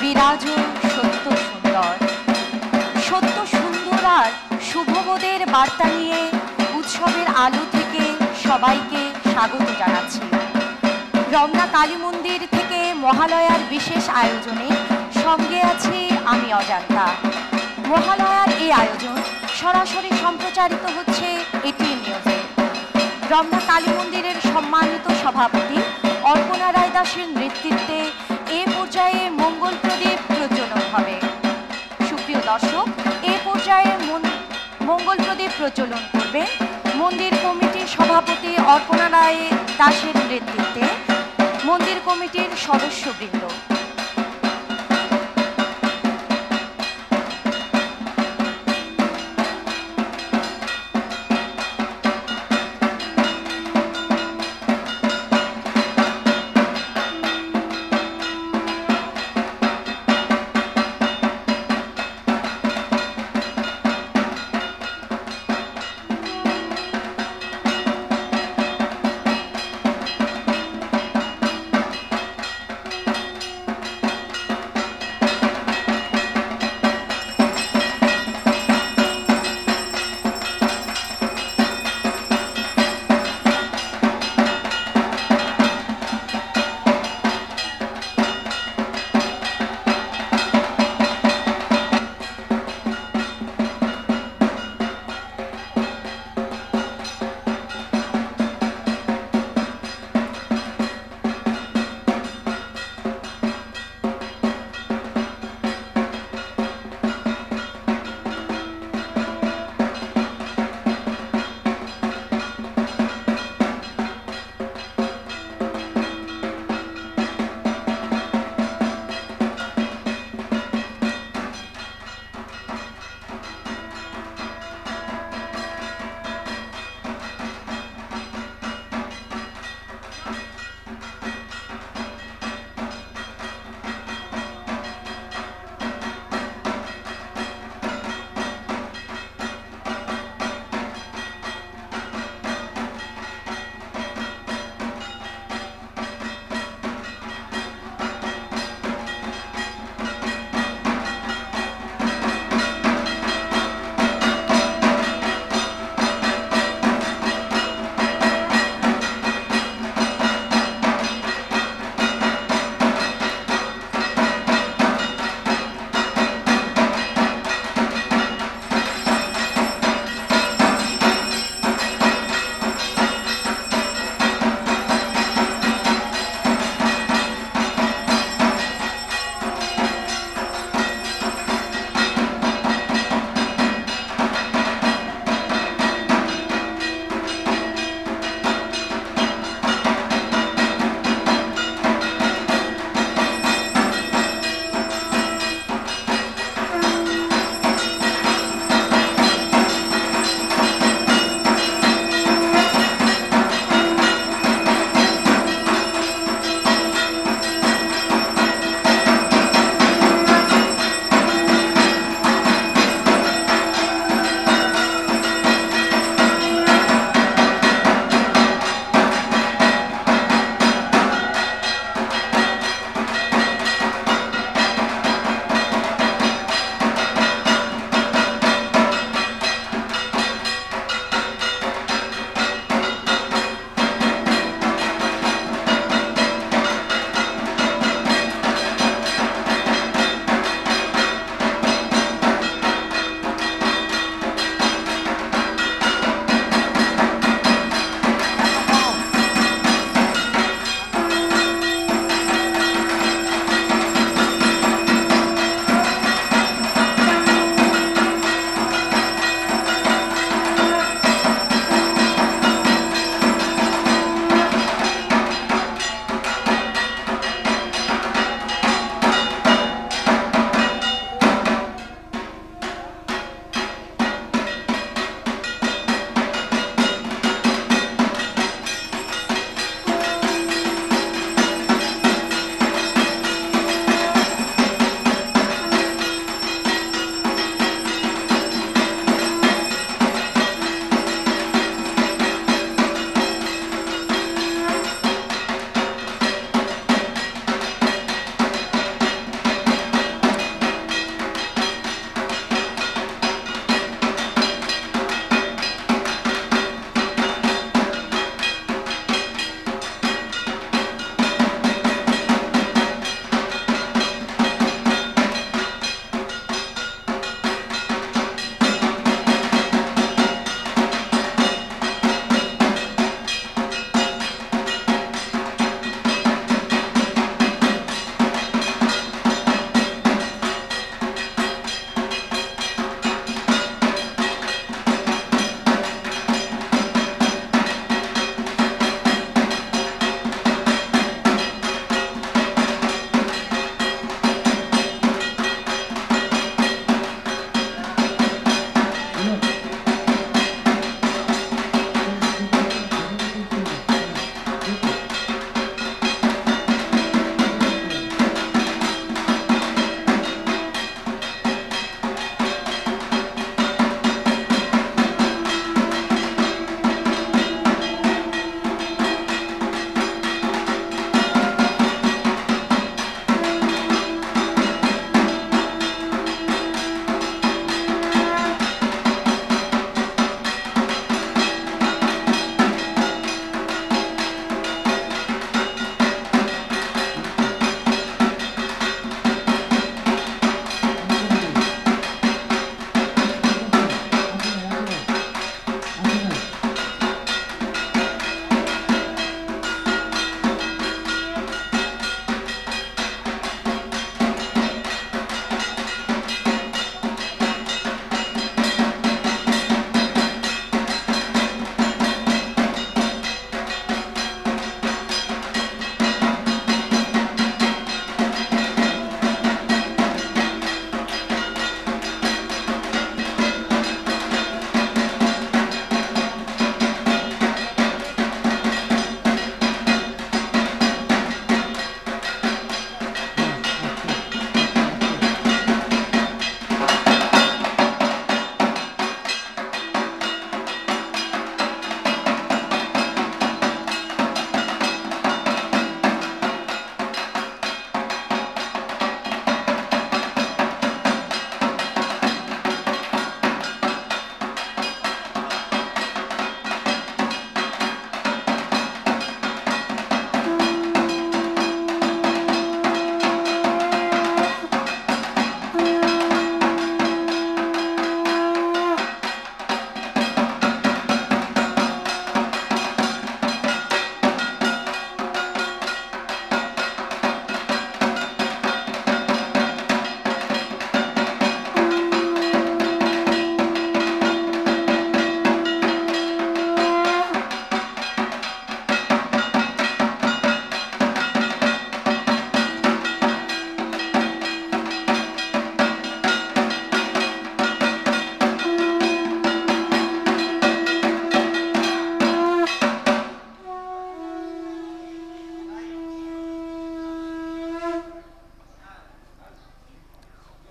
বিরাজ সত্য সুন্দর। সত্য সুন্দর আর শুভবোধের বার্তা নিয়ে উৎসবের আলো থেকে সবাইকে স্বাগত জানাচ্ছি। রমনা কালী মন্দির থেকে মহালয়ার বিশেষ আয়োজনে সঙ্গে আছি আমি অজান্তা। মহালয়ার এই আয়োজন সরাসরি সম্প্রচারিত হচ্ছে এটিএন নিউজে। রমনা কালী মন্দিরের সম্মানিত সভাপতি অর্পণা রায় দাসের নেতৃত্বে এ পর্যায়ে মঙ্গল প্রদীপ প্রজ্বলন হবে। সুপ্রিয় দর্শক, এ পর্যায়ে মঙ্গল প্রদীপ প্রজ্বলন করবেন মন্দির কমিটির সভাপতি অর্পণা রায় দাসের নেতৃত্বে মন্দির কমিটির সদস্যবৃন্দ।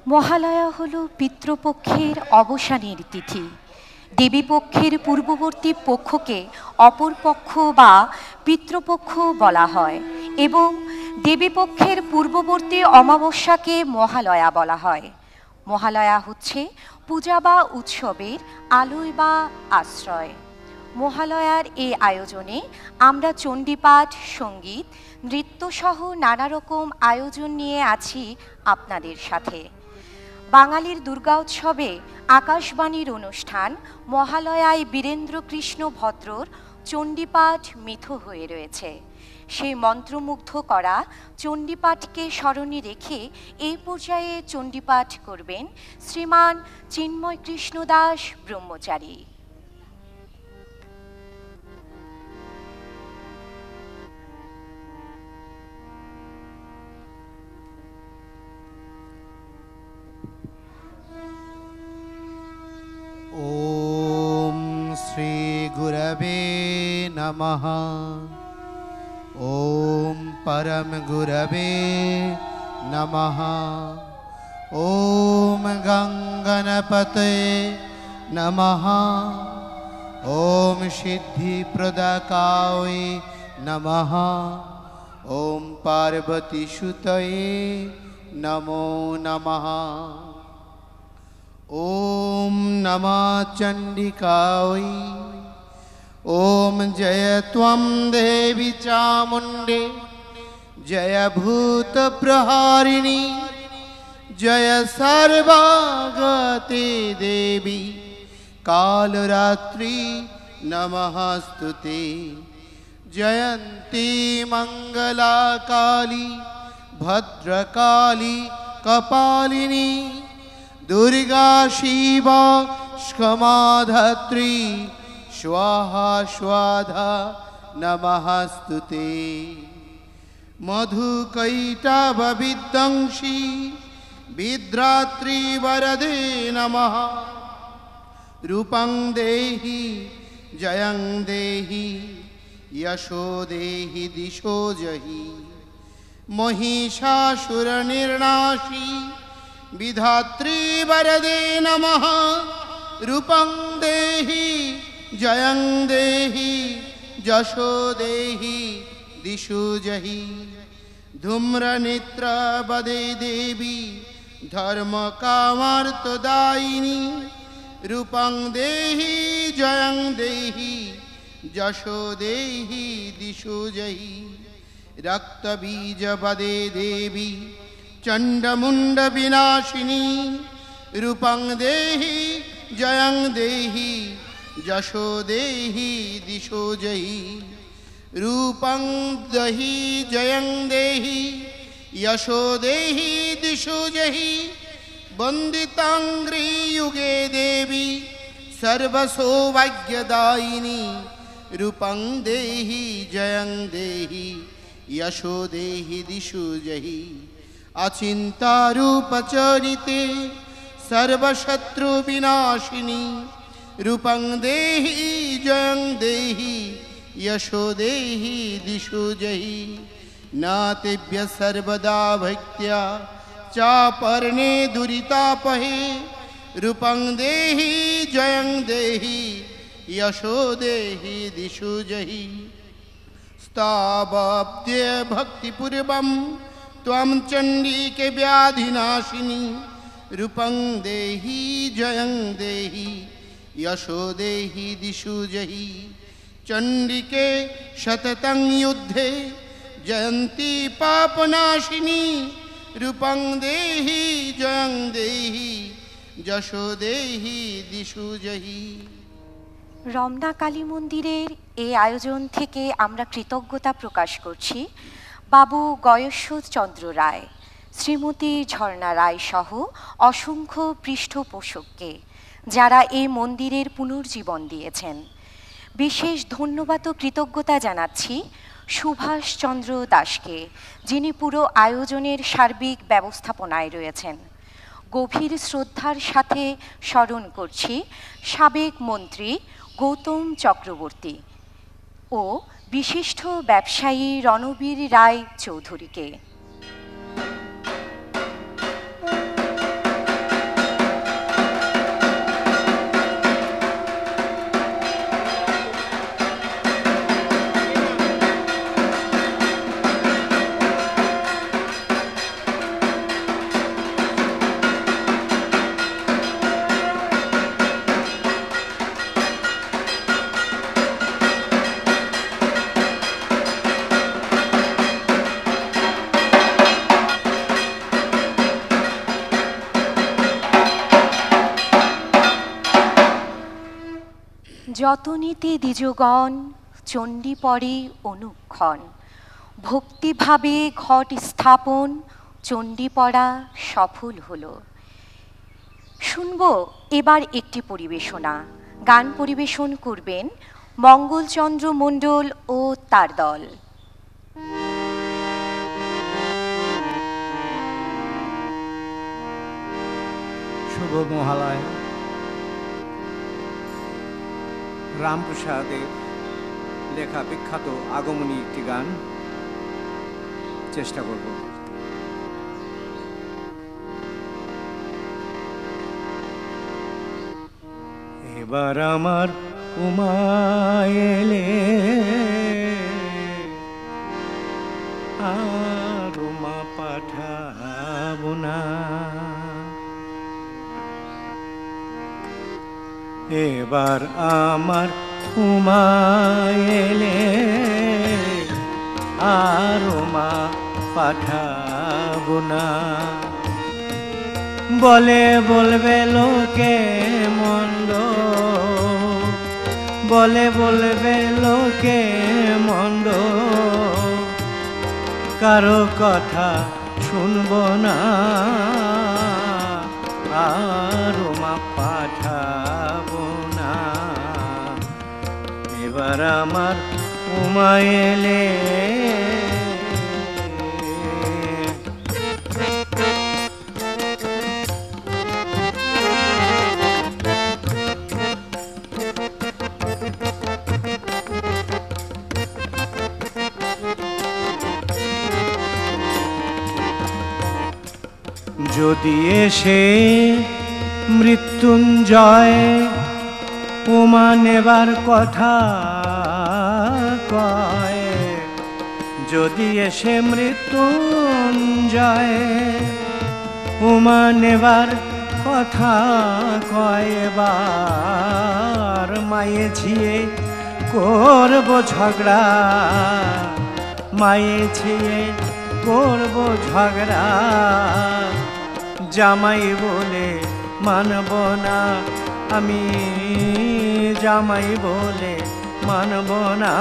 মহালয়া হল পিতৃপক্ষের অবসানের তিথি। দেবীপক্ষের পূর্ববর্তী পক্ষকে অপর পক্ষ বা পিতৃপক্ষ বলা হয় এবং দেবীপক্ষের পূর্ববর্তী অমাবস্যাকে মহালয়া বলা হয়। মহালয়া হচ্ছে পূজা বা উৎসবের আলোয় বা আশ্রয়। মহালয়ার এই আয়োজনে আমরা চণ্ডীপাঠ, সঙ্গীত, নৃত্যসহ নানা রকম আয়োজন নিয়ে আছি আপনাদের সাথে। বাঙালির দুর্গা উৎসবে আকাশবাণীর অনুষ্ঠান মহালয়ায় বীরেন্দ্রকৃষ্ণ ভদ্রর চণ্ডীপাঠ মিথ হয়ে রয়েছে। সেই মন্ত্রমুগ্ধ করা চণ্ডীপাঠকে স্মরণে রেখে এই পর্যায়ে চণ্ডীপাঠ করবেন শ্রীমান চিন্ময় কৃষ্ণ দাস ব্রহ্মচারী। ओम श्री गुरवे नमः। ओम परम गुरवे नमः। ओम गंगणपते नमः। ओम सिद्धिप्रदायकाय नमः। ओम पार्वती सुतये नमो नमः। ओम नमः चंडिकाय। ओम जय त्वं देवी चामुंडे जय भूत प्रहारिणी जय सर्वागते देवी कालरात्रि नमस्तुते। जयंती मंगला काली भद्रकाली कपालिनी दुर्गा शिवा क्षमा धात्री स्वाहा स्वाधा नमस्तुते। मधुकैटभविध्वंसी विद्रात्री वरदे नमः। रूपं देहि जयं देहि यशो देहि दिशो जहि। महिषासुरनिर्नाशी विधात्री वरदे नमः। रूपं देहि जयं देहि यशो देहि दिशो जहि। धूम्रनेत्रा वदे देवी धर्म कामार्थदायिनी। रूपं देहि जयं देहि यशो देहि दिशो जहि। रक्तबीज वदे देवी चंडमुंड विनाशिनी। रूपं देहि जयं देहि यशो देहि दिशो जहि। रूपं देहि जयं देहि यशो देहि दिशो जहि। वंदितांग्री युगे देवी सर्वसौभाग्यदायिनी। रूपं देहि जयं देहि यशो देहि दिशो जहि। अचिंता रूपचरिते सर्वशत्रु विनाशिनी। रूपं देहि जयं देहि यशो देहि दिशो जहि। नातेभ्य सर्वदा भक्त्या चापर्णे दुरितापहे। रूपं देहि जयं देहि यशो देहि दिशो जहि। स्तावब्दे भक्तिपूर्वं त्वं चंडीके व्याधिनाशिनी। रूपं देहि जयं देहि यशो देहि दिशो जहि। चंडिके शततं युद्धे जयंती पापनाशिनी। रूपं देहि जयं देहि यशो देहि दिशो जहि। রমনা কালী মন্দিরের এই আয়োজন থেকে আমরা কৃতজ্ঞতা প্রকাশ করছি বাবু গয়েশ্বরচন্দ্র রায়, শ্রীমতী ঝর্ণা রায় সহ অসংখ্য পৃষ্ঠপোষককে, যারা এই মন্দিরের পুনর্জীবন দিয়েছেন। বিশেষ ধন্যবাদ ও কৃতজ্ঞতা জানাচ্ছি সুভাষচন্দ্র দাসকে, যিনি পুরো আয়োজনের সার্বিক ব্যবস্থাপনায় রয়েছেন। গভীর শ্রদ্ধার সাথে স্মরণ করছি সাবেক মন্ত্রী গৌতম চক্রবর্তী ও বিশিষ্ট ব্যবসায়ী রণবীর রায় চৌধুরীকে। যতনীতি দ্বিজগণ চণ্ডী পরে অনুক্ষণ, ভক্তিভাবে ঘট স্থাপন চণ্ডী পড়া সফল হলো। শুনব এবার একটি পরিবেশনা। গান পরিবেশন করবেন মঙ্গলচন্দ্র মণ্ডল ও তার দল। শুভ মহালয়া। রামপ্রসাদের লেখা বিখ্যাত আগমনী একটি গান চেষ্টা করব। এবার আমার উমা এলে আর উমা পাঠাবো না, এবার আমার উমা এলে আর উমা পাঠাবো না। বলে বলবে লোকে মন্দ, বলে বলবে লোকে মন্দ, কারো কথা শুনবো না আর উমা পাঠাবো না। এবার আমার উমা এলে যদি এসে মৃত্যুঞ্জয় উমা নেবার কথা কয়, যদি এসে মৃত্যুঞ্জয় উমা নেবার কথা কয়, এবার মায়ে ঝিয়ে করব ঝগড়া, মায়ে ঝিয়ে করব ঝগড়া। জামাই বলে মানব না আমি, জামাই বলে মানব না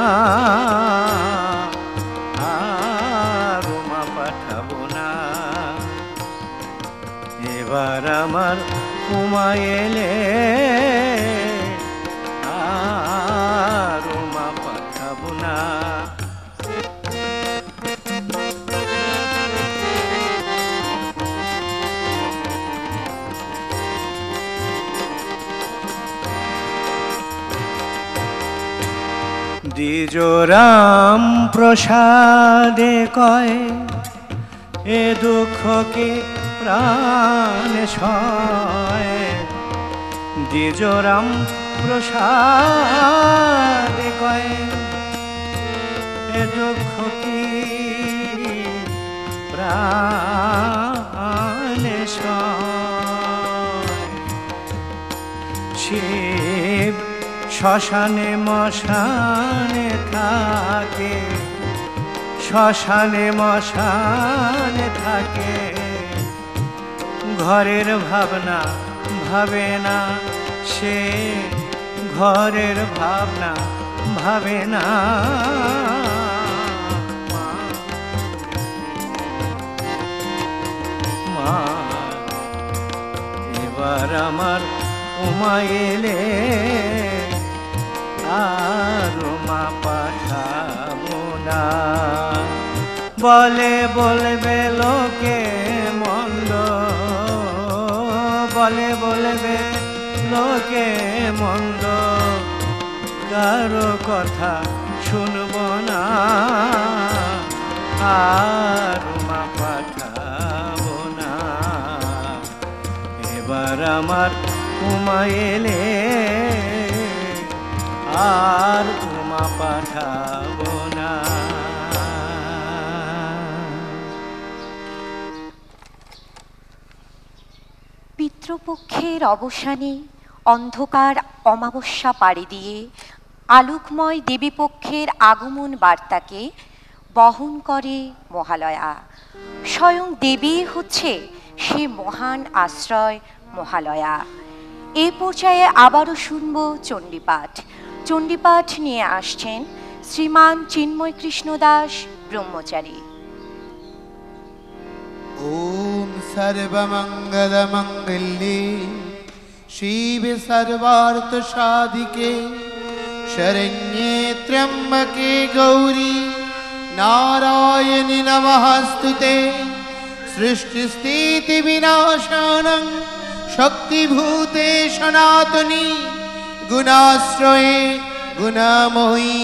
আর উমা পাঠাবো না। এবার আমার উমা এলে আর উমা পাঠাবো না। দ্বিজ রাম প্রসাদে কয় এ দুঃখকে প্রাণ সয়, দ্বিজ রাম প্রসাদে কয় এ দুঃখ কি প্রাণ সয়। শিব শ্মশানে মশানে থাকে, শ্মশানে মশানে থাকে, ঘরের ভাবনা ভাবে না সে, ঘরের ভাবনা ভাবে না। মা এবার আমার উমা এলে আর উমা পাঠাবো না। বলে বলবে লোকে মন্দ, বলে বলবে লোকে মন্দ, কারো কথা শুনবো না আর উমা পাঠাবো না। এবার আমার উমা এলে আর উমা পাঠাবো না। পিতৃপক্ষের অবসানে অন্ধকার অমাবস্যা পাড়ি দিয়ে আলোকময় দেবীপক্ষের আগমন বার্তাকে বহন করে মহালয়া। স্বয়ং দেবী হচ্ছে সে মহান আশ্রয় মহালয়া। এই পর্যায়ে আবারও শুনব চণ্ডীপাঠ। চণ্ডীপাঠ নিয়ে আসছেন শ্রীমান চিন্ময় কৃষ্ণ দাস ব্রহ্মচারী। ওম সর্বমঙ্গল মঙ্গলে শিবে সর্বার্থ সাধিকে শরণ্যে ত্র্যম্বকে গৌরী নারায়ণী নমস্তুতে। সৃষ্টি স্থিতি বিনাশানং শক্তিভূতে সনাতনী গুণাশ্রয়ে গুণময়ী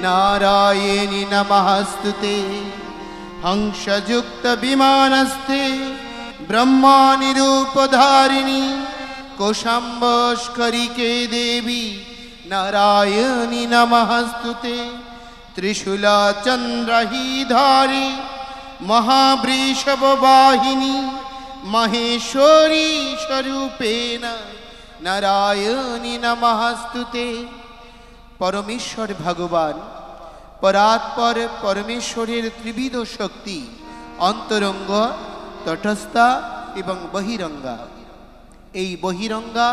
নারায়ণী নমস্তুতে। হংসযুক্ত বিমানস্থে ব্রহ্মাণি রূপধারিণী কোশাম্বস্করিকে দেবী নারায়ণী নমস্তুতে। ত্রিশূলা চন্দ্রহিধারি মহাবৃষভ বাহিনী মহেশ্বরী স্বরূপেণ নারায়ণী নমস্তুতে। পরমেশ্বর ভগবান পরাৎপর পরমেশ্বরের ত্রিবিধ শক্তি অন্তরঙ্গ, তটস্থা এবং বহিরঙ্গা। এই বহিরঙ্গা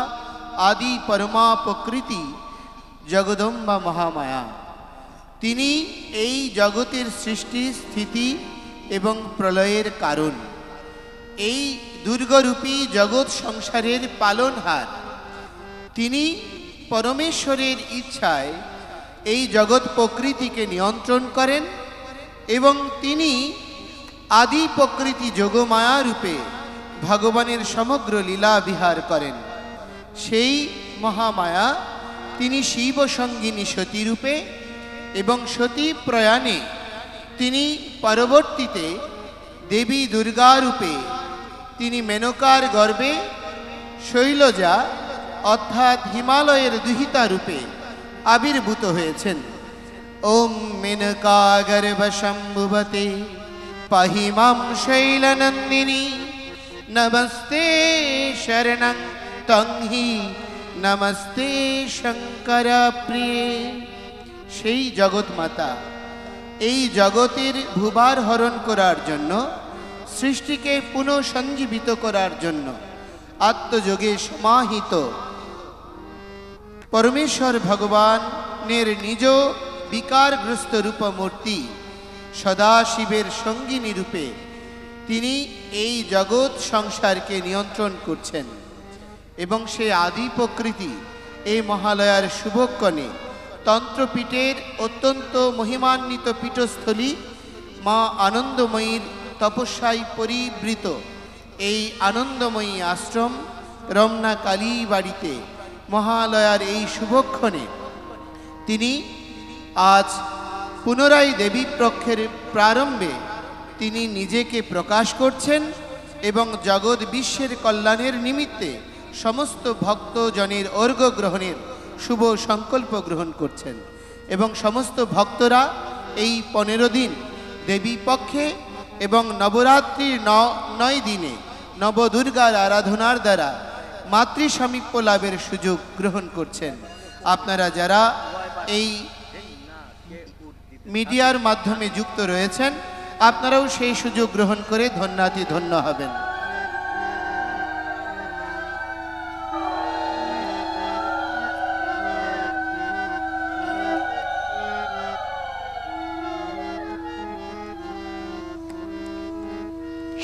আদি পরমা প্রকৃতি জগদম্বা মহামায়া। তিনি এই জগতের সৃষ্টি, স্থিতি এবং প্রলয়ের কারণ। এই দুর্গরূপী জগৎ সংসারের পালনহার। তিনি পরমেশ্বরের ইচ্ছায় এই জগৎ প্রকৃতিকে নিয়ন্ত্রণ করেন এবং তিনি আদি প্রকৃতি যোগমায়া রূপে ভগবানের সমগ্র লীলা বিহার করেন। সেই মহামায়া তিনি শিব সঙ্গিনী সতী রূপে এবং সতী প্রয়াণে তিনি পরবর্তীতে দেবী দুর্গা রূপে তিনি মেনকার গর্ভে শৈলজা অর্থাৎ হিমালয়ের দুহিতা রূপে আবির্ভূত হয়েছেন। ওম মেনকা গর্ভ শম্ভুবতে পাহি মাম শৈলনন্দিনী নমস্তে শরণং তংহি নমস্তে শঙ্কর প্রিয়ে। সেই জগৎ মাতা এই জগতের ভুবার হরণ করার জন্য, সৃষ্টিকে পুনঃসঞ্জীবিত করার জন্য আত্মযোগে সমাহিত পরমেশ্বর ভগবানের নিজ বিকারগ্রস্ত রূপমূর্তি সদাশিবের সঙ্গিনী রূপে তিনি এই জগৎ সংসারকে নিয়ন্ত্রণ করছেন। এবং সেই আদি প্রকৃতি এই মহালয়ার শুভক্ষণে তন্ত্রপীঠের অত্যন্ত মহিমান্বিত পীঠস্থলী মা আনন্দময়ীর তপস্যায় পরিবৃত এই আনন্দময়ী আশ্রম রমনা কালী বাড়িতে মহালয়ার এই শুভক্ষণে তিনি আজ পুনরায় দেবী পক্ষের প্রারম্ভে তিনি নিজেকে প্রকাশ করছেন এবং জগৎ বিশ্বের কল্যাণের নিমিত্তে সমস্ত ভক্তজনের অর্ঘ্য গ্রহণের শুভ সংকল্প গ্রহণ করছেন। এবং সমস্ত ভক্তরা এই 15 দিন দেবী পক্ষে এবং নবরাত্রির 9 দিনে নবদুর্গার আরাধনার দ্বারা মাতৃ সামীপ্য লাভের সুযোগ গ্রহণ করছেন। আপনারা যারা এই মিডিয়ার মাধ্যমে যুক্ত রয়েছেন, আপনারাও সেই সুযোগ গ্রহণ করে ধন্যাতি ধন্য হবেন।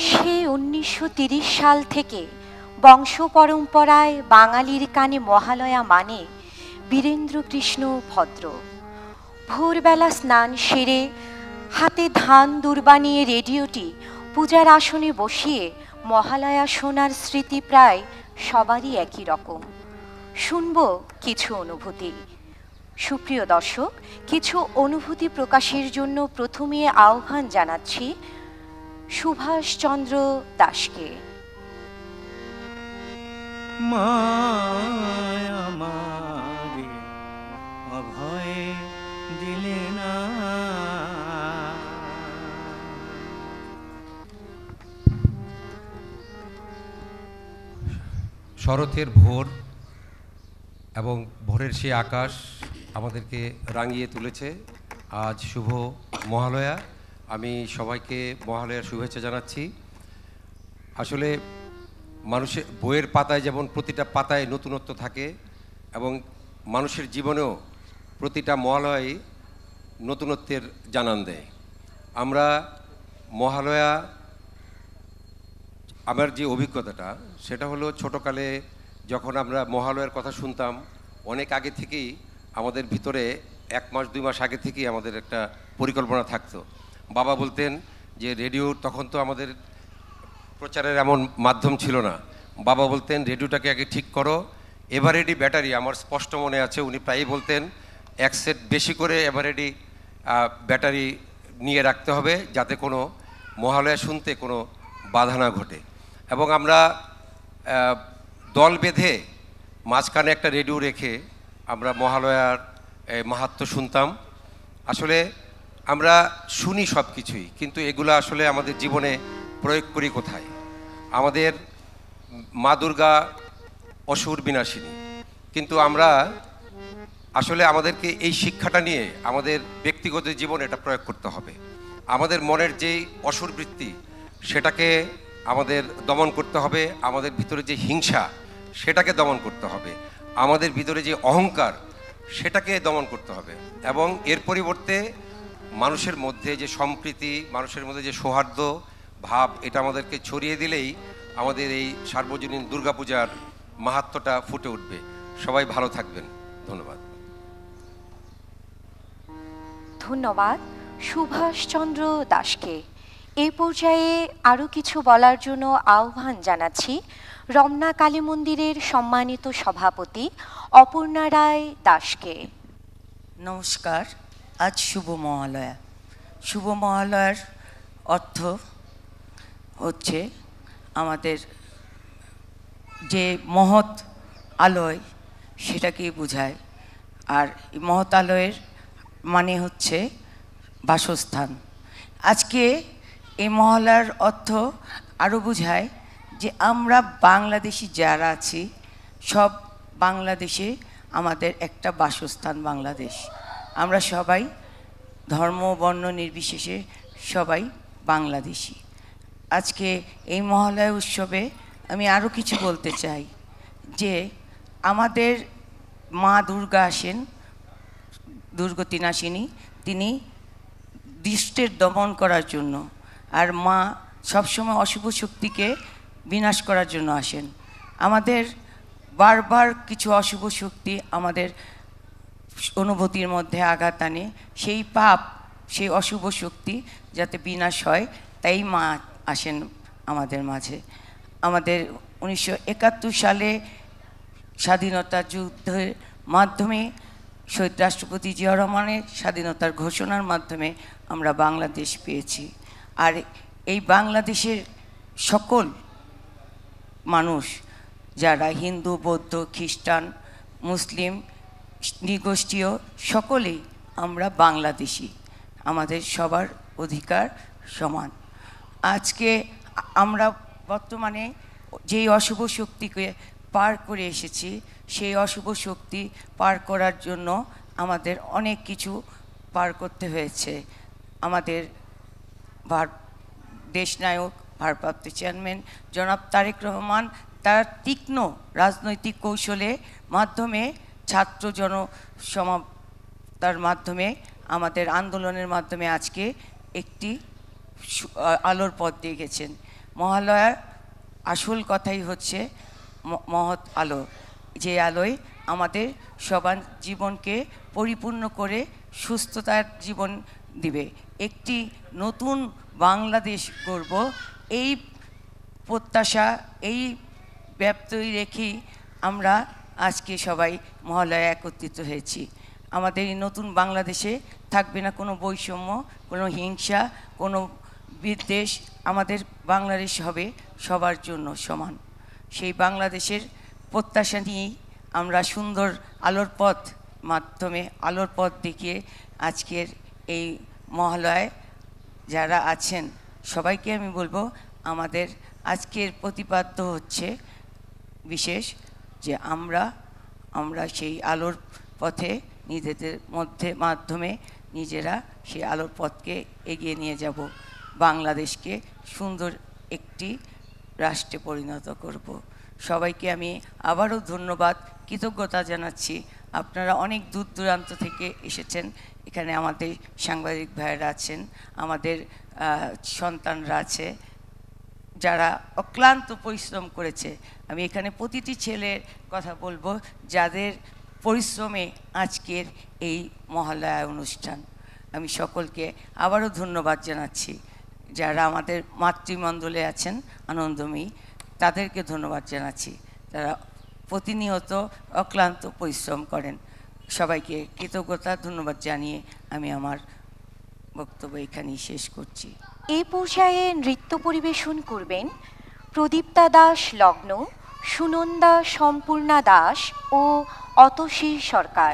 সেই 1930 সাল থেকে বংশ পরম্পরায় বাঙালির কানে মহালয়া মানে বীরেন্দ্র কৃষ্ণ ভদ্র। ভোরবেলা স্নান সেরে হাতে ধান দূর্বা নিয়ে রেডিওটি পূজার আসনে বসিয়ে মহালয়া শোনার স্মৃতি প্রায় সবারই একই রকম। শুনব কিছু অনুভূতি। সুপ্রিয় দর্শক, কিছু অনুভূতি প্রকাশের জন্য প্রথমে আহ্বান জানাচ্ছি সুভাষচন্দ্র দাসকে। মায়া মারে অভয় দিলে না। শরতের ভোর এবং ভোরের সেই আকাশ আমাদেরকে রাঙিয়ে তুলেছে। আজ শুভ মহালয়া। আমি সবাইকে মহালয়ার শুভেচ্ছা জানাচ্ছি। আসলে মানুষের বইয়ের পাতায় যেমন প্রতিটা পাতায় নতুনত্ব থাকে এবং মানুষের জীবনেও প্রতিটা মহালয়াই নতুনত্বের জানান দেয়। আমরা মহালয়া, আমার যে অভিজ্ঞতাটা সেটা হলো ছোটোকালে যখন আমরা মহালয়ার কথা শুনতাম, অনেক আগে থেকেই আমাদের ভিতরে 1 মাস 2 মাস আগে থেকেই আমাদের একটা পরিকল্পনা থাকতো। বাবা বলতেন যে রেডিও, তখন তো আমাদের প্রচারের এমন মাধ্যম ছিল না, বাবা বলতেন রেডিওটাকে আগে ঠিক করো, এভারেডি ব্যাটারি, আমার স্পষ্ট মনে আছে উনি প্রায়ই বলতেন 1 সেট বেশি করে এভারেডি ব্যাটারি নিয়ে রাখতে হবে যাতে কোনো মহালয়া শুনতে কোনো বাধা না ঘটে। এবং আমরা দল বেঁধে মাঝখানে একটা রেডিও রেখে আমরা মহালয়ার মাহাত্ম্য শুনতাম। আসলে আমরা শুনি সব কিছুই, কিন্তু এগুলো আসলে আমাদের জীবনে প্রয়োগ করি কোথায়? আমাদের মা দুর্গা অসুর বিনাশিনী, কিন্তু আমরা আসলে আমাদেরকে এই শিক্ষাটা নিয়ে আমাদের ব্যক্তিগত জীবনে এটা প্রয়োগ করতে হবে। আমাদের মনের যেই অসুর বৃত্তি সেটাকে আমাদের দমন করতে হবে, আমাদের ভিতরে যে হিংসা সেটাকে দমন করতে হবে, আমাদের ভিতরে যে অহংকার সেটাকে দমন করতে হবে, এবং এর পরিবর্তে মানুষের মধ্যে যে সম্প্রীতি, মানুষের মধ্যে যে সৌহার্দ্য ভাব, এটা আমাদেরকে ছড়িয়ে দিলেই আমাদের এই সার্বজনীন দুর্গাপূজার মাহাত্ম্যটা ফুটে উঠবে। সবাই ভালো থাকবেন, ধন্যবাদ। ধন্যবাদ সুভাষচন্দ্র দাসকে। এই পর্যায়ে আরও কিছু বলার জন্য আহ্বান জানাচ্ছি রমনা কালী মন্দিরের সম্মানিত সভাপতি অপর্ণা রায় দাসকে। নমস্কার। আজ শুভ মহালয়া। শুভ মহালয়ার অর্থ হচ্ছে আমাদের যে মহৎ আলয় সেটাকেই বোঝায়, আর এই মহৎ আলয়ের মানে হচ্ছে বাসস্থান। আজকে এই মহালয়ার অর্থ আরও বোঝায় যে আমরা বাংলাদেশি যারা আছি সব বাংলাদেশে আমাদের একটা বাসস্থান বাংলাদেশ। আমরা সবাই ধর্ম বর্ণ নির্বিশেষে সবাই বাংলাদেশি। আজকে এই মহালয়া উৎসবে আমি আরও কিছু বলতে চাই যে আমাদের মা দুর্গা আসেন, দুর্গতিনাশিনী, তিনি দুষ্টের দমন করার জন্য, আর মা সবসময় অশুভ শক্তিকে বিনাশ করার জন্য আসেন। আমাদের বারবার কিছু অশুভ শক্তি আমাদের অনুভূতির মধ্যে আঘাত আনে, সেই পাপ, সেই অশুভ শক্তি যাতে বিনাশ হয়, তাই মা আসেন আমাদের মাঝে। আমাদের 1971 সালে স্বাধীনতা যুদ্ধের মাধ্যমে শহীদ রাষ্ট্রপতি জিয়া রহমানের স্বাধীনতার ঘোষণার মাধ্যমে আমরা বাংলাদেশ পেয়েছি। আর এই বাংলাদেশের সকল মানুষ যারা হিন্দু, বৌদ্ধ, খ্রিস্টান, মুসলিম, নৃগোষ্ঠীয়, সকলেই আমরা বাংলাদেশি। আমাদের সবার অধিকার সমান। আজকে আমরা বর্তমানে যেই অশুভ শক্তিকে পার করে এসেছি, সেই অশুভ শক্তি পার করার জন্য আমাদের অনেক কিছু পার করতে হয়েছে। আমাদের দেশনায়ক, ভারপ্রাপ্ত চেয়ারম্যান জনাব তারেক রহমান তার তীক্ষ্ণ রাজনৈতিক কৌশলের মাধ্যমে, ছাত্র জনসমাতার মাধ্যমে, আমাদের আন্দোলনের মাধ্যমে আজকে একটি আলোর পথ দিয়ে গেছেন। মহালয়ার আসল কথাই হচ্ছে মহৎ আলো, যে আলোয় আমাদের সবার জীবনকে পরিপূর্ণ করে সুস্থতার জীবন দিবে। একটি নতুন বাংলাদেশ গড়ব, এই প্রত্যাশা, এই ব্যাপ্তি রেখেই আমরা আজকে সবাই মহালয়া একত্রিত হয়েছি। আমাদের এই নতুন বাংলাদেশে থাকবে না কোনো বৈষম্য, কোনো হিংসা, কোনো বিদ্বেষ। আমাদের বাংলাদেশ হবে সবার জন্য সমান। সেই বাংলাদেশের প্রত্যাশা নিয়েই আমরা সুন্দর আলোর পথ মাধ্যমে, আলোর পথ দেখিয়ে আজকের এই মহালয়ায় যারা আছেন সবাইকে আমি বলবো, আমাদের আজকের প্রতিপাদ্য হচ্ছে বিশেষ যে আমরা সেই আলোর পথে নিজেদের মাধ্যমে নিজেরা সেই আলোর পথকে এগিয়ে নিয়ে যাব, বাংলাদেশকে সুন্দর একটি রাষ্ট্রে পরিণত করব। সবাইকে আমি আবারও ধন্যবাদ, কৃতজ্ঞতা জানাচ্ছি আপনারা অনেক দূর দূরান্ত থেকে এসেছেন। এখানে আমাদের সাংবাদিক ভাইয়েরা আছেন, আমাদের সন্তানরা আছে, যারা অক্লান্ত পরিশ্রম করেছে। আমি এখানে প্রতিটি ছেলের কথা বলবো যাদের পরিশ্রমে আজকের এই মহালয়া অনুষ্ঠান। আমি সকলকে আবারও ধন্যবাদ জানাচ্ছি। যারা আমাদের মাতৃমণ্ডলে আছেন আনন্দময়ী, তাদেরকে ধন্যবাদ জানাচ্ছি। তারা প্রতিনিয়ত অক্লান্ত পরিশ্রম করেন। সবাইকে কৃতজ্ঞতা ধন্যবাদ জানিয়ে আমি আমার বক্তব্য এখানেই শেষ করছি। এই পর্যায়ে নৃত্য পরিবেশন করবেন প্রদীপ্তা দাস লগ্ন, সুনন্দা সম্পূর্ণা দাস ও অতসী সরকার।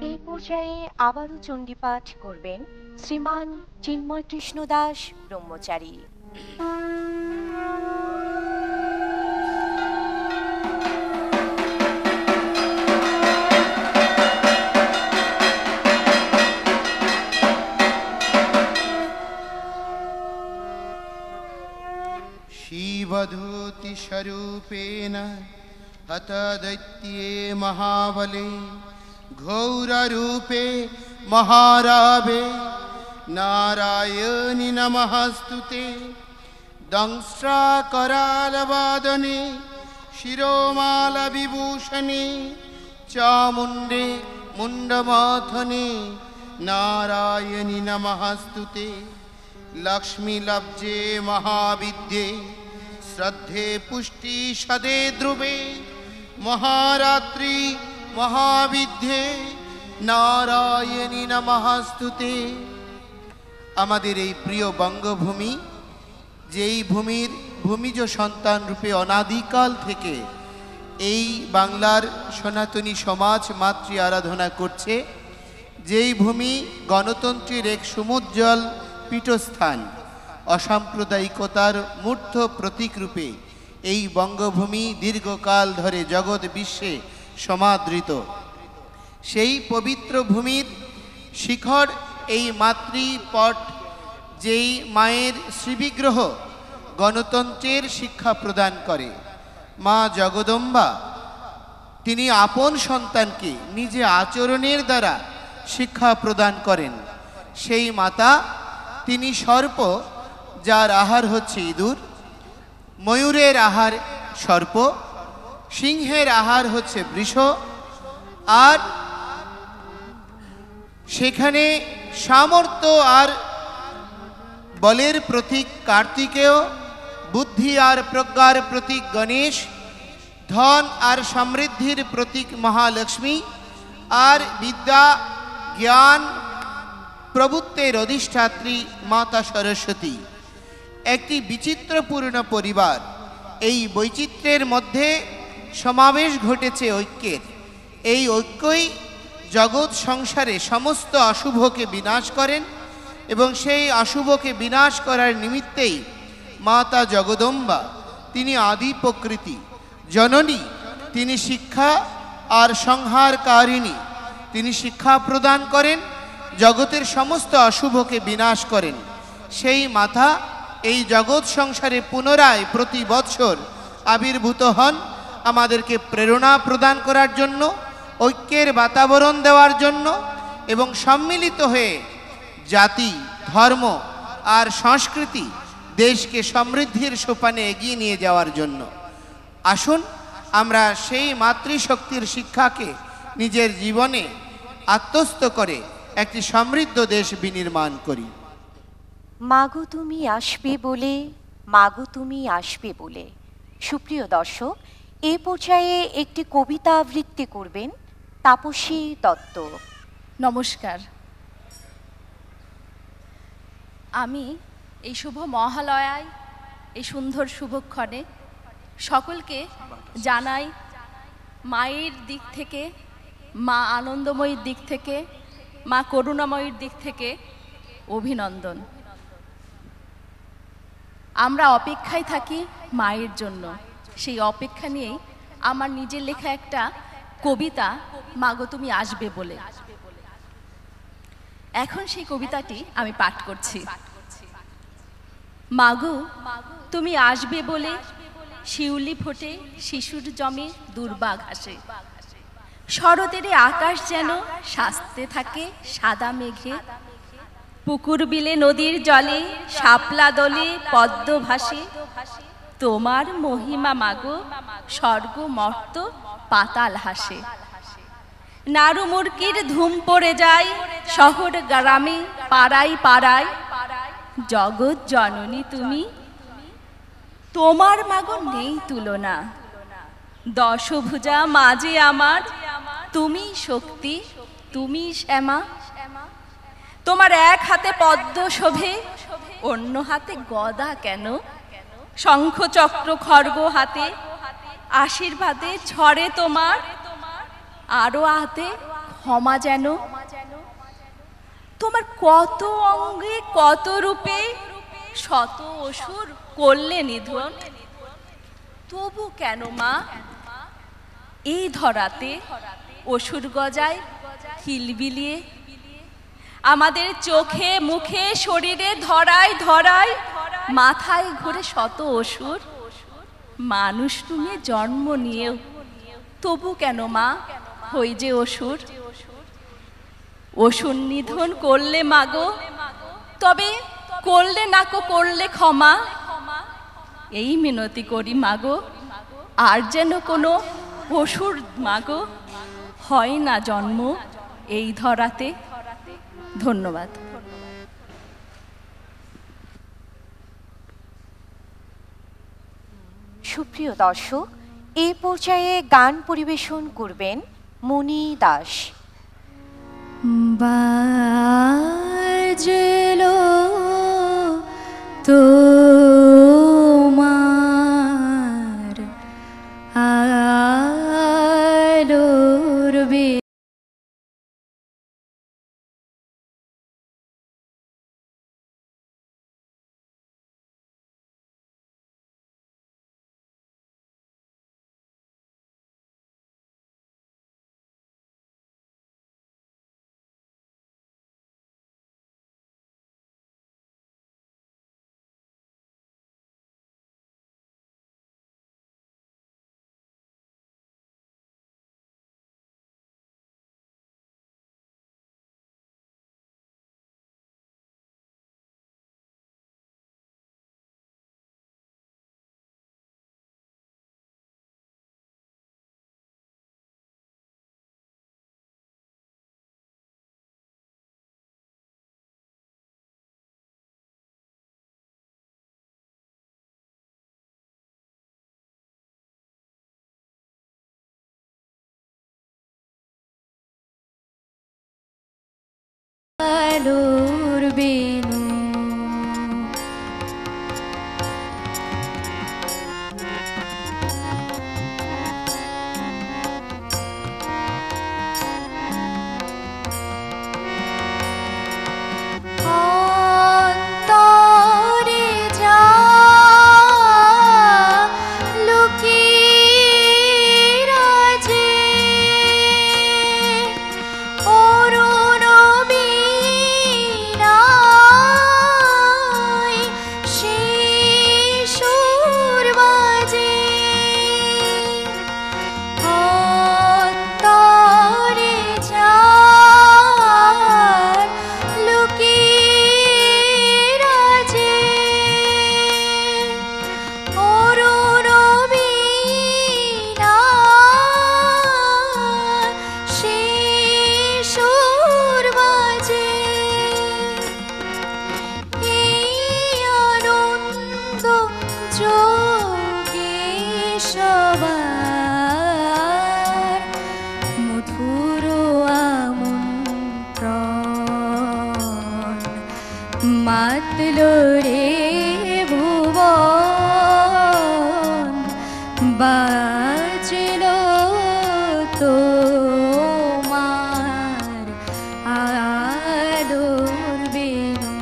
এই পর্যায়ে আবারও চণ্ডীপাঠ করবেন শ্রীমান চিন্ময় কৃষ্ণ দাস ব্রহ্মচারী। शिवधूति स्वरूपेण हत दैत्ये महाबले घोररूपे महारावे नारायणि नमस्तुते दंष्ट्राकरालवादने शिरोमालविभूषणे चामुण्डे मुण्डमाथने नारायणि नमस्तुते लक्ष्मीलब्जे महाविद्ये श्रद्धे पुष्टि सदे ध्रुवे महारात्रि महाविद्ये नारायणी नमस्तुते। আমাদের এই প্রিয় বঙ্গভূমি, যেই ভূমির ভূমিজ সন্তান রূপে অনাদিকাল থেকে এই বাংলার সনাতনী সমাজ মাতৃ আরাধনা করছে, যেই ভূমি গণতন্ত্রের এক সমুজ্জ্বল পীঠস্থান, অসাম্প্রদায়িকতার মূর্ত প্রতীক রূপে এই বঙ্গভূমি দীর্ঘকাল ধরে জগৎ বিশ্বে সমাদৃত। সেই পবিত্র ভূমির শিখর এই মাতৃপট যেই মায়ের শ্রীবিগ্রহ গণতন্ত্রের শিক্ষা প্রদান করে। মা জগদম্বা তিনি আপন সন্তানকে নিজে আচরণের দ্বারা শিক্ষা প্রদান করেন। সেই মাতা তিনি সর্প, যার আহার হচ্ছে ইঁদুর, ময়ূরের আহার সর্প, সিংহের আহার হচ্ছে বৃষ, আর সেখানে সামর্থ্য আর বলের প্রতীক কার্তিকেয়, বুদ্ধি আর প্রজ্ঞার প্রতীক গণেশ, ধন আর সমৃদ্ধির প্রতীক মহালক্ষ্মী, আর বিদ্যা জ্ঞান প্রভুত্বের অধিষ্ঠাত্রী মাতা সরস্বতী। একটি বিচিত্রপূর্ণ পরিবার। এই বৈচিত্র্যের মধ্যে সমাবেশ ঘটেছে ঐক্যের। এই ঐক্যই জগৎ সংসারে সমস্ত অশুভকে বিনাশ করেন, এবং সেই অশুভকে বিনাশ করার নিমিত্তেই মাতা জগদম্বা তিনি আদি প্রকৃতি জননী, তিনি শিক্ষা আর সংহারকারিণী। তিনি শিক্ষা প্রদান করেন, জগতের সমস্ত অশুভকে বিনাশ করেন। সেই মাতা এই জগৎ সংসারে পুনরায় প্রতি বৎসর আবির্ভূত হন আমাদেরকে প্রেরণা প্রদান করার জন্য, ঐক্যের বাতাবরণ দেওয়ার জন্য, এবং সম্মিলিত হয়ে জাতি, ধর্ম আর সংস্কৃতি দেশকে সমৃদ্ধির সোপানে এগিয়ে নিয়ে যাওয়ার জন্য। আসুন আমরা সেই মাতৃশক্তির শিক্ষাকে নিজের জীবনে আত্মস্থ করে একটি সমৃদ্ধ দেশ বিনির্মাণ করি। মাগো তুমি আসবে বলে, মাগো তুমি আসবে বলে। সুপ্রিয় দর্শক, এ পর্যায়ে একটি কবিতা আবৃত্তি করবেন তাপসী দত্ত। নমস্কার। আমি এই শুভ মহালয়ায়, এই সুন্দর শুভক্ষণে সকলকে জানাই মায়ের দিক থেকে, মা আনন্দময়ীর দিক থেকে, মা করুণাময়ীর দিক থেকে অভিনন্দন। আমরা অপেক্ষায় থাকি মায়ের জন্য। সেই অপেক্ষা নিয়েই আমার নিজের লেখা একটা কবিতা, মাগো তুমি আসবে বলে। এখন সেই কবিতাটি আমি পাঠ করছি। মাগো তুমি আসবে বলে শিউলি ফোটে শিশুর জমে দুর্বা ঘাসে, শরতের আকাশ যেন সাজতে থাকে সাদা মেঘে, পুকুর বিলে নদীর জলে শাপলা দলে পদ্ম ভাসে, তোমার মহিমা মাগো স্বর্গ মর্ত পাতাল হাসে। নারু মুরকির ধুম পড়ে যায় শহর গ্রামে পাড়ায় পাড়ায়, জগৎ জননী তুমি, তোমার মাগো নেই তুলনা। দশভুজা মাঝে আমার তুমি শক্তি, তুমি শ্যামা, তোমার এক হাতে পদ্ম শোভে, অন্য হাতে গদা কেন, শঙ্খ চক্র খড়গ হাতে, আশীর্বাদে ঝরে তোমার, আরো হাতে ক্ষমা যেন। তোমার কত অঙ্গে কত রূপে শত অসুর করলে নিধন, তবু কেন মা এই ধরাতে অসুর গজায় হিলবিলিয়ে, আমাদের চোখে মুখে শরীরে ধরায় ধরায়, মাথায় ঘুরে শত অসুর, মানুষ তুমি জন্ম নিয়েও তবু কেন মা হই যে অসুর। অসুর নিধন করলে মাগো, তবে করলে নাকো করলে ক্ষমা, এই মিনতি করি মাগো, আর যেন কোনো অসুর মাগো হয় না জন্ম এই ধরাতে। ধন্যবাদ। সুপ্রিয় দর্শক, এই পর্যায়ে গান পরিবেশন করবেন মণি দাস। বাজলো তো আলোর বেনু অন্তরে যা লুকিয়ে রাজে অরুণ বীণায় সেই সুর বাজে অন্তরে যার লুকিয়ে রাজে অরুণ বীণায় সেই সুর বাজে এই আনন্দ যোগে সবার মধুর আমন্ত্রণ মাতল রে ভুবন বাজল তোমার আলোর বেনু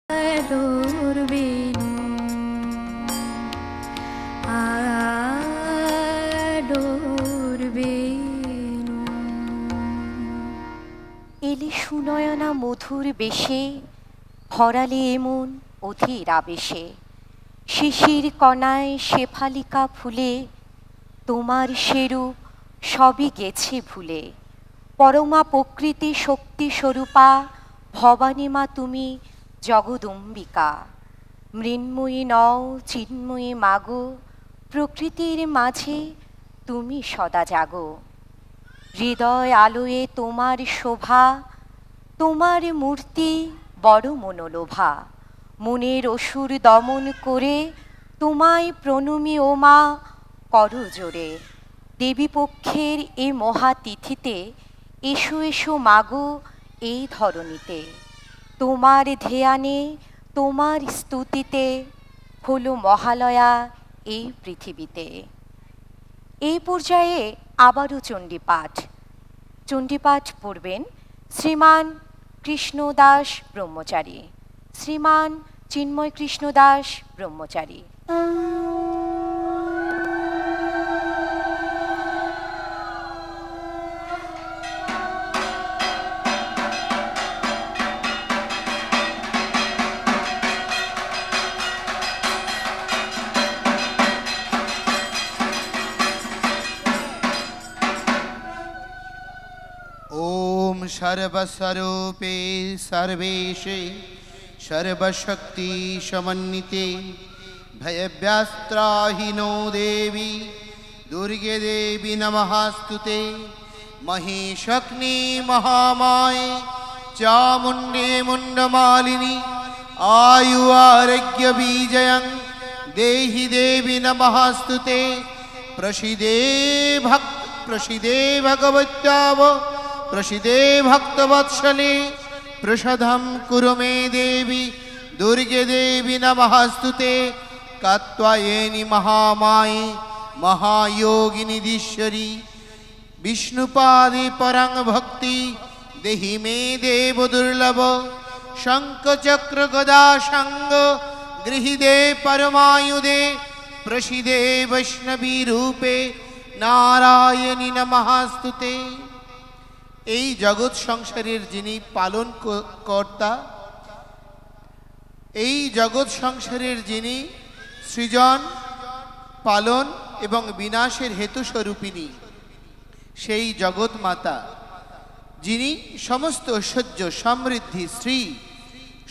আলোর বেনু আলোর বেনু এলে সুনয়না মধুর বেশে ভরালে এমন অধীর আবেশে শিশির কণায় শেফালিকা ফুলে তোমার সেরূপ সবই গেছে ভুলে পরমা প্রকৃতি শক্তি স্বরূপা ভবানী মা তুমি জগদম্বিকা মৃন্ময়ী নও চিন্ময়ী মাগো প্রকৃতির মাঝে তুমি সদা জাগো হৃদয় আলোয়ে তোমার শোভা তোমার মূর্তি বড় মনোলোভা মনের অসুর দমন করে তোমায় প্রণমী ও মা করজোড়ে দেবী পক্ষের এ মহাতিথিতে এসো এসো মাগো এই ধরণীতে তোমার ধ্যানে তোমার স্তুতিতে হলো মহালয়া এই পৃথিবীতে। এই পর্যায়ে আবারও চণ্ডীপাঠ পড়বেন শ্রীমান কৃষ্ণ দাস ব্রহ্মচারী, শ্রীমান চিন্ময় কৃষ্ণ দাস ব্রহ্মচারী। ओम सर्वस्वरूपे सर्वेशे सर्वशक्ति समन्विते भयव्यस्त्राहिनो देवी दुर्गे देवी नमस्तुते महिषग्नि महामाये चामुण्डे मुण्डमालिनी आयु आरोग्य बीजयं देहि देवी नमस्तुते प्रसीदे भगवत्याव प्रसीदे भक्तवत्सले प्रसादं कुरु मे देवी दुर्गे देवी नमस्तुते कात्यायनी महामाये महायोगिनीधीश्वरी विष्णुपादे परं भक्ति देहि मे देव दुर्लभ शंखचक्र गदा संग गृहीदे परमायुधे प्रसीदे वैष्णवी रूपे नारायणी नमस्तुते। এই জগৎ সংসারের যিনি পালন কর্তা, এই জগৎ সংসারের যিনি সৃজন পালন এবং বিনাশের হেতু স্বরূপিনী, সেই জগৎ মাতা যিনি সমস্ত ঐশ্বর্য সমৃদ্ধি শ্রী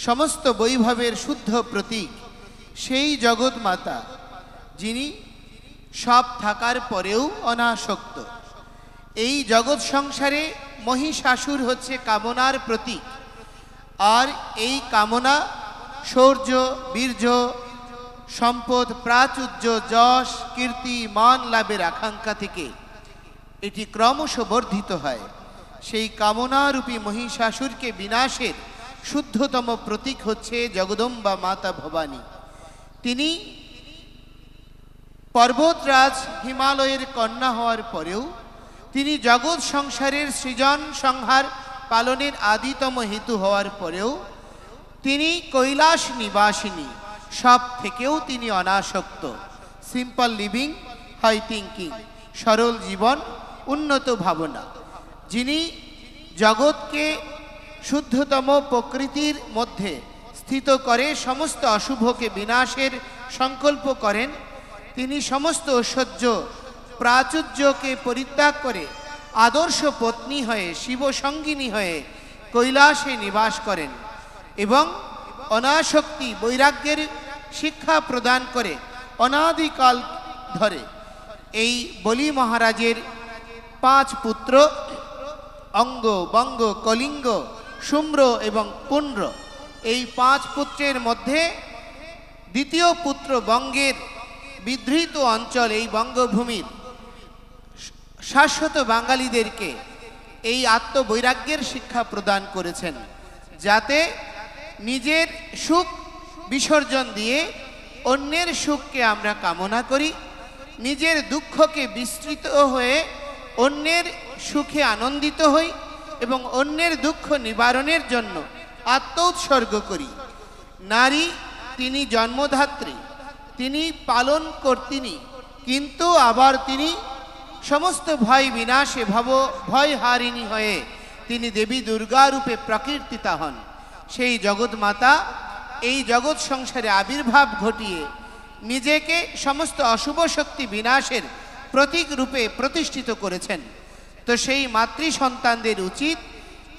সমস্ত বৈভবের শুদ্ধ প্রতীক, সেই জগৎ মাতা যিনি সব থাকার পরেও অনাসক্ত। এই জগৎ সংসারে মহিষাসুর হচ্ছে কামনার প্রতীক, আর এই কামনা শৌর্য বীর্য সম্পদ প্রাচুর্য যশ কীর্তি মান লাভের আকাঙ্ক্ষা থেকে এটি ক্রমশ বর্ধিত হয়। সেই কামনারূপী মহিষাসুরকে বিনাশের শুদ্ধতম প্রতীক হচ্ছে জগদম্বা মাতা ভবানী। তিনি পর্বতরাজ হিমালয়ের কন্যা হওয়ার পরেও তিনি জগৎ সংসারের সৃজন সংহার পালনের আদিতম হেতু হওয়ার পরেও তিনি কৈলাস নিবাসিনী, সব থেকেও তিনি অনাসক্ত। সিম্পল লিভিং, হাই থিঙ্কিং, সরল জীবন, উন্নত ভাবনা। যিনি জগৎকে শুদ্ধতম প্রকৃতির মধ্যে স্থিত করে সমস্ত অশুভকে বিনাশের সংকল্প করেন, তিনি সমস্ত ঐশ্বর্য প্রাচুর্যকে পরিত্যাগ করে আদর্শ পত্নী হয়ে শিবসঙ্গিনী হয়ে কৈলাসে নিবাস করেন এবং অনাসক্তি বৈরাগ্যের শিক্ষা প্রদান করে অনাদিকাল ধরে। এই বলি মহারাজের 5 পুত্র অঙ্গ বঙ্গ কলিঙ্গ শুম্র এবং পুণ্ড, এই 5 পুত্রের মধ্যে দ্বিতীয় পুত্র বঙ্গের বিধৃত অঞ্চল, এই বঙ্গভূমির শাশ্বত বাঙালিদেরকে এই আত্মবৈরাগ্যের শিক্ষা প্রদান করেছেন, যাতে নিজের সুখ বিসর্জন দিয়ে অন্যের সুখকে আমরা কামনা করি, নিজের দুঃখকে বিস্তৃত হয়ে অন্যের সুখে আনন্দিত হই এবং অন্যের দুঃখ নিবারণের জন্য আত্ম উৎসর্গ করি। নারী তিনি জন্মধাত্রী, তিনি পালন কর্তিনী, কিন্তু আবার তিনি সমস্ত ভয় বিনাশে ভয় হারিণী হয়ে তিনি দেবী দুর্গা রূপে প্রকীর্তিতা হন। সেই জগৎ মাতা এই জগৎ সংসারে আবির্ভাব ঘটিয়ে নিজেকে সমস্ত অশুভ শক্তি বিনাশের প্রতীক রূপে প্রতিষ্ঠিত করেছেন। তো সেই মাতৃ সন্তানদের উচিত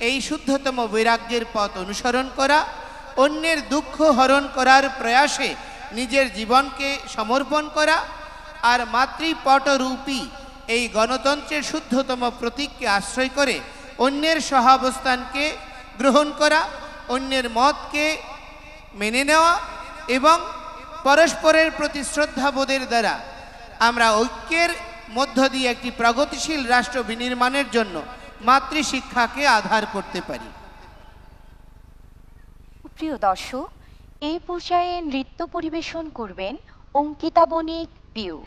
এই শুদ্ধতম বৈরাগ্যের পথ অনুসরণ করা, অন্যের দুঃখ হরণ করার প্রয়াসে নিজের জীবনকে সমর্পণ করা, আর মাতৃপটরূপী এই গণতন্ত্রের শুদ্ধতম প্রতীককে আশ্রয় করে অন্যের সহাবস্থানকে গ্রহণ করা, অন্যের মতকে মেনে নেওয়া এবং পরস্পরের প্রতি শ্রদ্ধাবোধের দ্বারা আমরা ঐক্যের মধ্য দিয়ে একটি প্রগতিশীল রাষ্ট্র বিনির্মাণের জন্য মাতৃশিক্ষাকে আধার করতে পারি। প্রিয় দর্শক, এই পর্যায়ে নৃত্য পরিবেশন করবেন অঙ্কিতা বণিক পিউ।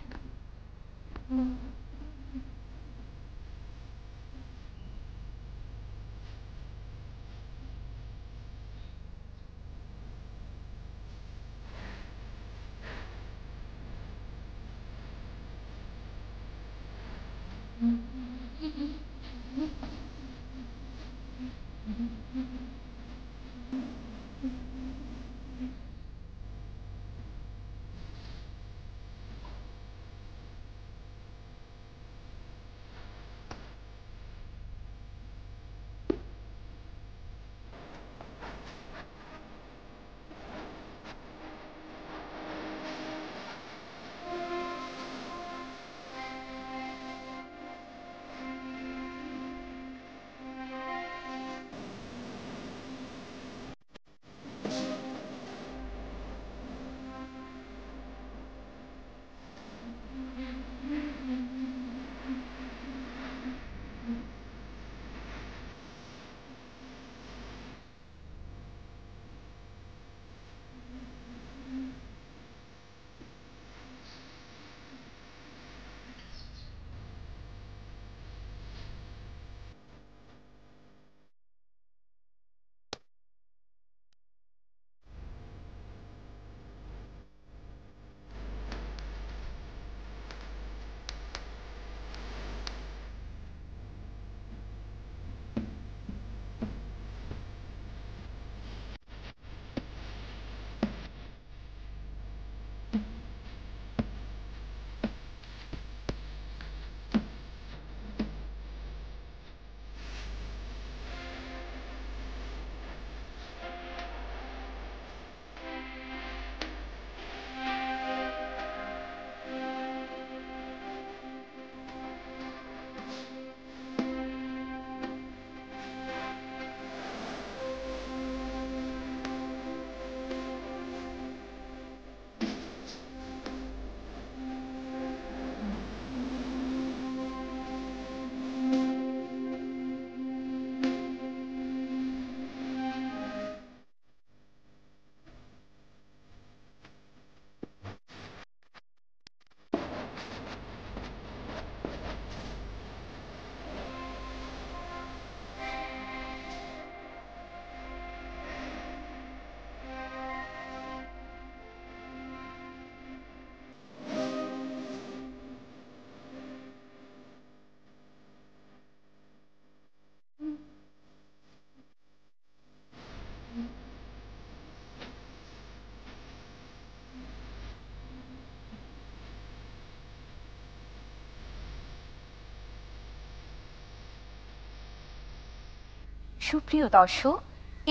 সুপ্রিয় দর্শক,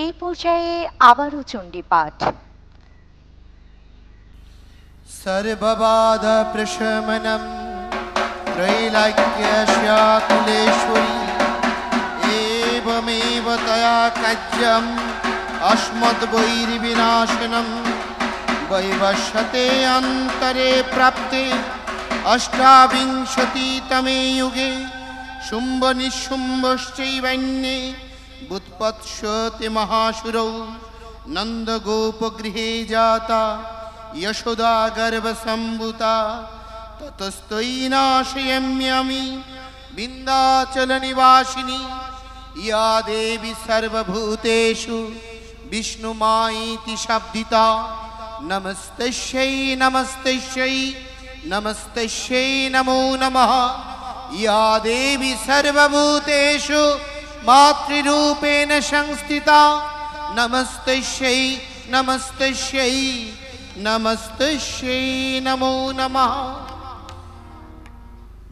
এই পর্যায়ে আবারও চণ্ডী পাঠ। सर्वबाध प्रशमनं त्रैलोक्यस्याकुलेश्वरी एवमेव तया काज्यम् अस्मद्वैरिविनाशनं वैवस्वते अन्तरे प्राप्ते अष्टाविंशतितमे युगे शुम्भनिशुम्भश्चैवन्ये बुत्पत्स्यते महाशुरौ नन्दगोपगृहे जाता यशोदा गर्भसम्भूता ततस्तैनाशयम्यमि विन्ध्याचलनिवासिनी या देवी सर्वभूतेषु विष्णुमायेति शब्दिता नमस्तस्यै नमस्तस्यै नमस्तस्यै नमो नमः या देवी सर्वभूतेषु मातृरूपेण संस्थिता नमस्तस्यै नमस्तस्यै नमस्तस्यै नमो नमः।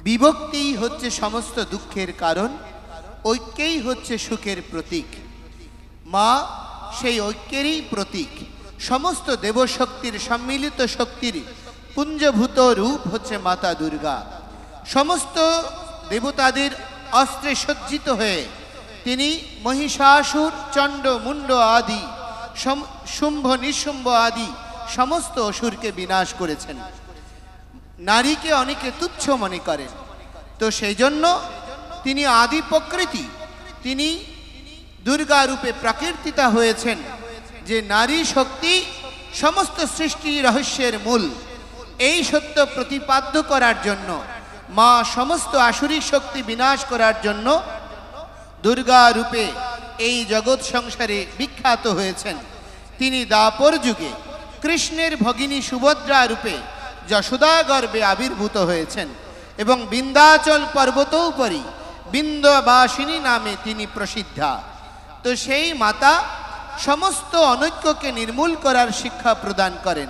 বিভক্তি হচ্ছে সমস্ত দুঃখের কারণ, ঐক্যই হচ্ছে সুখের প্রতীক। মা সেই ঐক্যেরই প্রতীক। সমস্ত দেবশক্তির সম্মিলিত শক্তির পুঞ্জভূত রূপ হচ্ছে মাতা দুর্গা। সমস্ত দেবতাদের অস্ত্রে সজ্জিত হয়ে তিনি মহিষাসুর, চণ্ড, মুণ্ড আদি, শুম্ভ, নিশুম্ভ আদি সমস্ত অসুরকে বিনাশ করেছেন। নারীকে অনেকে তুচ্ছ মনে করেন, তো সেই জন্য তিনি আদি প্রকৃতি, তিনি দুর্গা রূপে প্রকীর্তিতা হয়েছেন, যে নারী শক্তি সমস্ত সৃষ্টি রহস্যের মূল। এই সত্য প্রতিপাদ্য করার জন্য মা সমস্ত আসুরিক শক্তি বিনাশ করার জন্য দুর্গা রূপে এই জগৎ সংসারে বিখ্যাত হয়েছেন। তিনি দ্বাপর যুগে কৃষ্ণের ভগিনী সুভদ্রা রূপে যশোদা গর্ভে আবির্ভূত হয়েছেন এবং বিন্ধ্যাচল পর্বতোপরি বিন্ধ্যবাসিনী নামে তিনি প্রসিদ্ধা। তো সেই মাতা সমস্ত অনৈক্যকে নির্মূল করার শিক্ষা প্রদান করেন।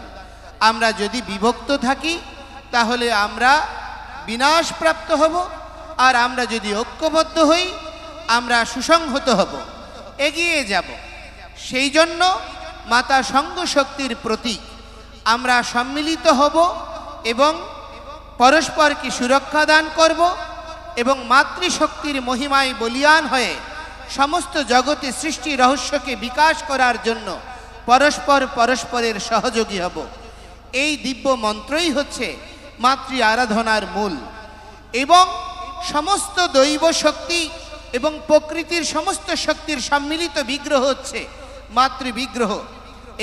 আমরা যদি বিভক্ত থাকি তাহলে আমরা বিনাশপ্রাপ্ত হব, আর আমরা যদি ঐক্যবদ্ধ হই আমরা সুসংহত হব, এগিয়ে যাব। সেই জন্য মাতা সঙ্গ শক্তির প্রতীক। আমরা সম্মিলিত হব এবং পরস্পরকে সুরক্ষা দান করব এবং মাতৃশক্তির মহিমায় বলীয়ান হয়ে সমস্ত জগতে সৃষ্টি রহস্যকে বিকাশ করার জন্য পরস্পরের সহযোগী হব। এই দিব্য মন্ত্রই হচ্ছে মাতৃ আরাধনার মূল। এবং সমস্ত দৈব শক্তি এবং প্রকৃতির সমস্ত শক্তির সম্মিলিত বিগ্রহ হচ্ছে মাতৃবিগ্রহ।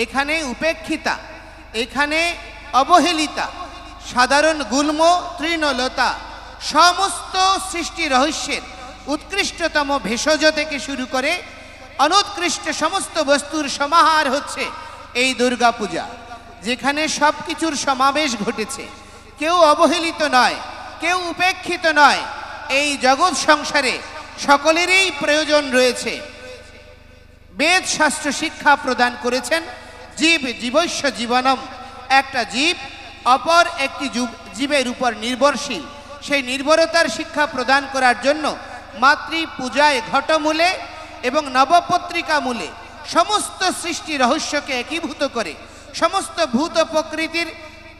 এখানে উপেক্ষিতা, এখানে অবহেলিতা, সাধারণ গুল্ম তৃণলতা, সমস্ত সৃষ্টি রহস্যের উৎকৃষ্টতম ভেষজ থেকে শুরু করে অনুৎকৃষ্ট সমস্ত বস্তুর সমাহার হচ্ছে এই দুর্গা পূজা, যেখানে সব কিছুর সমাবেশ ঘটেছে। কেউ অবহেলিত নয়, কেউ উপেক্ষিত নয়। এই জগৎ সংসারে সকলেরই প্রয়োজন রয়েছে। বেদ শাস্ত্র শিক্ষা প্রদান করেছেন জীব জীবস্য জীবনম। একটা জীব অপর একটি জীবের উপর নির্ভরশীল। সেই নির্ভরতার শিক্ষা প্রদান করার জন্য মাতৃ পূজায় ঘটমূলে এবং নবপত্রিকা মূলে সমস্ত সৃষ্টি রহস্যকে একীভূত করে সমস্ত ভূত প্রকৃতির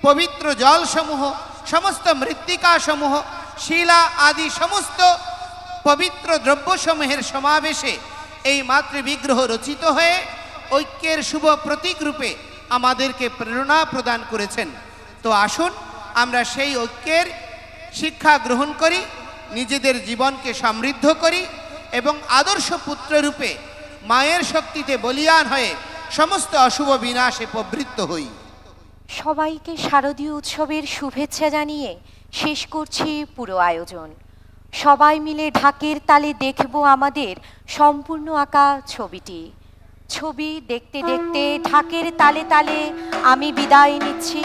পবিত্র জলসমূহ, সমস্ত মৃত্তিকাসমূহ, শিলা আদি সমস্ত পবিত্র দ্রব্যসমূহের সমাবেশে এই মাতৃবিগ্রহ রচিত হয়ে ঐক্যের শুভ প্রতীক রূপে আমাদেরকে প্রেরণা প্রদান করেছেন। তো আসুন আমরা সেই ঐক্যের শিক্ষা গ্রহণ করি, নিজেদের জীবনকে সমৃদ্ধ করি এবং আদর্শ পুত্ররূপে মায়ের শক্তিতে বলীয়ান হয়ে সমস্ত অশুভ বিনাশে প্রবৃত্ত হই। সবাইকে শারদীয় উৎসবের শুভেচ্ছা জানিয়ে শেষ করছি পুরো আয়োজন। সবাই মিলে ঢাকের তালে দেখব আমাদের সম্পূর্ণ আঁকা ছবিটি। ছবি দেখতে দেখতে ঢাকের তালে তালে আমি বিদায় নিচ্ছি।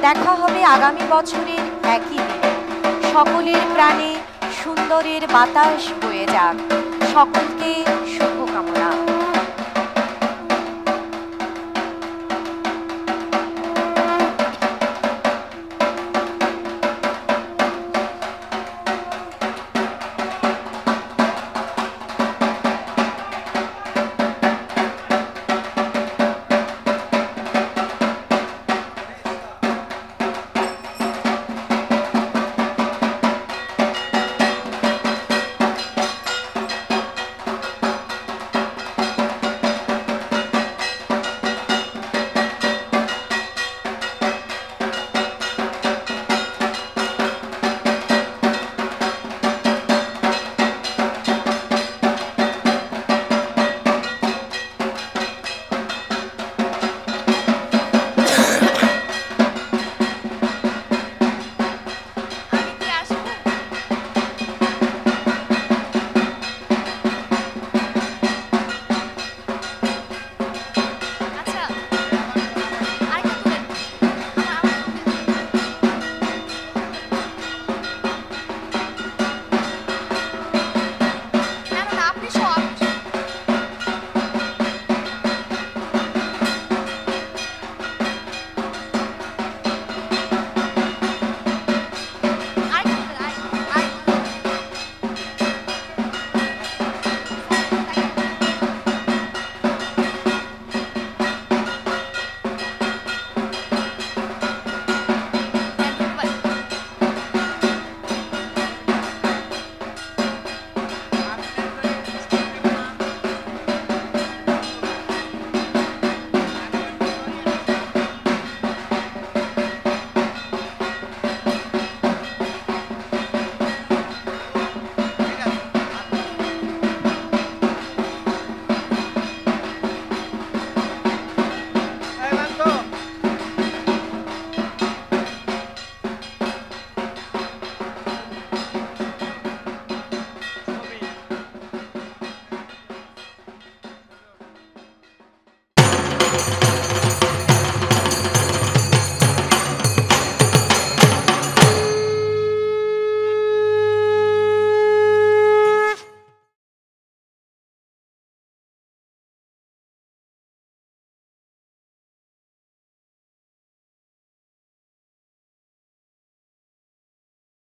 দেখা হবে আগামী বছরের একই দিনে। সকলের প্রাণে সুন্দরের বাতাস বয়ে যাক। সকলকে